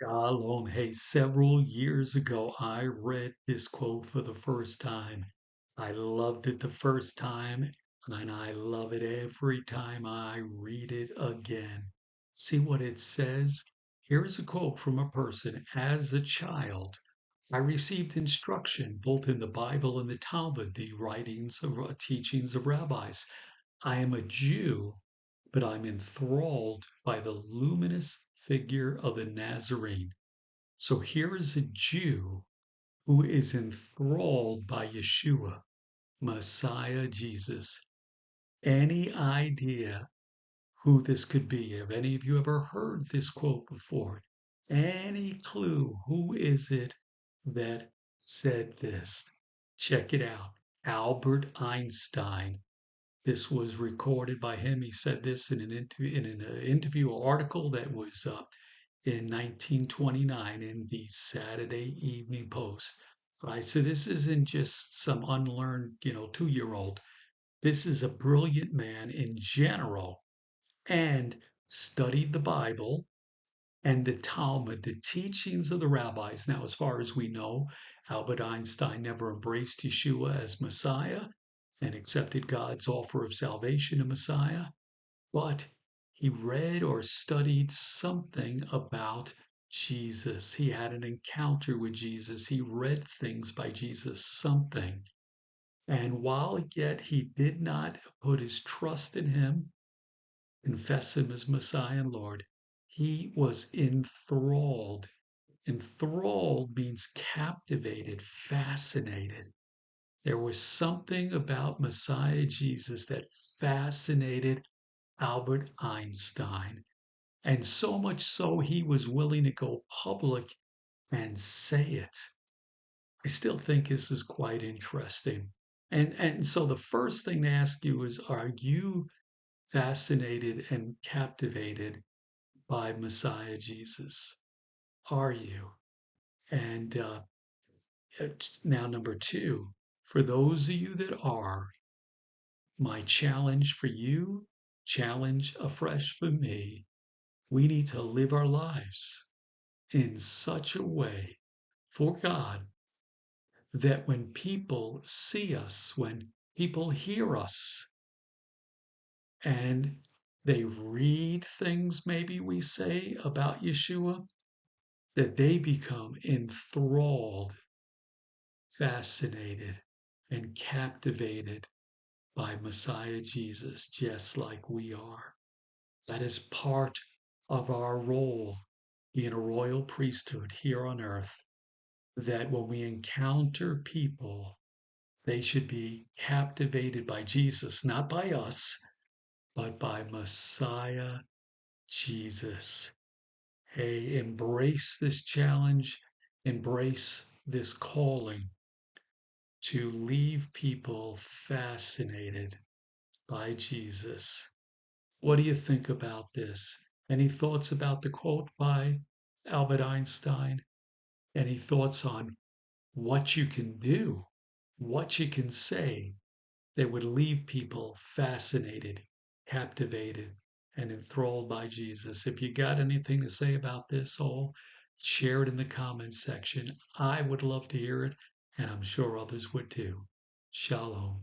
Shalom. Hey, several years ago, I read this quote for the first time. I loved it the first time, and I love it every time I read it again. See what it says? Here is a quote from a person. As a child, I received instruction both in the Bible and the Talmud, the writings of teachings of rabbis. I am a Jew, but I'm enthralled by the luminous figure of the Nazarene. So here is a Jew who is enthralled by Yeshua, Messiah Jesus. Any idea who this could be? Have any of you ever heard this quote before? Any clue who is it that said this? Check it out. Albert Einstein. This was recorded by him. He said this in an interview or article that was in 1929 in the Saturday Evening Post. Right, so this isn't just some unlearned, 2-year-old. This is a brilliant man in general and studied the Bible and the Talmud, the teachings of the rabbis. Now, as far as we know, Albert Einstein never embraced Yeshua as Messiah and accepted God's offer of salvation to Messiah, but he read or studied something about Jesus. He had an encounter with Jesus. He read things by Jesus, something. And while yet he did not put his trust in him, confess him as Messiah and Lord, he was enthralled. Enthralled means captivated, fascinated. There was something about Messiah Jesus that fascinated Albert Einstein. And so much so he was willing to go public and say it. I still think this is quite interesting. And so the first thing to ask you is, are you fascinated and captivated by Messiah Jesus? Are you? And now, number two, for those of you that are, my challenge for you, challenge afresh for me, we need to live our lives in such a way for God that when people see us, when people hear us, and they read things maybe we say about Yeshua, that they become enthralled, fascinated, and captivated by Messiah Jesus, just like we are. That is part of our role, being a royal priesthood here on earth, that when we encounter people, they should be captivated by Jesus, not by us, but by Messiah Jesus. Hey, embrace this challenge, embrace this calling to leave people fascinated by Jesus. What do you think about this? Any thoughts about the quote by Albert Einstein? Any thoughts on what you can do, what you can say that would leave people fascinated, captivated, and enthralled by Jesus? If you got anything to say about this all, share it in the comments section. I would love to hear it, and I'm sure others would too. Shalom.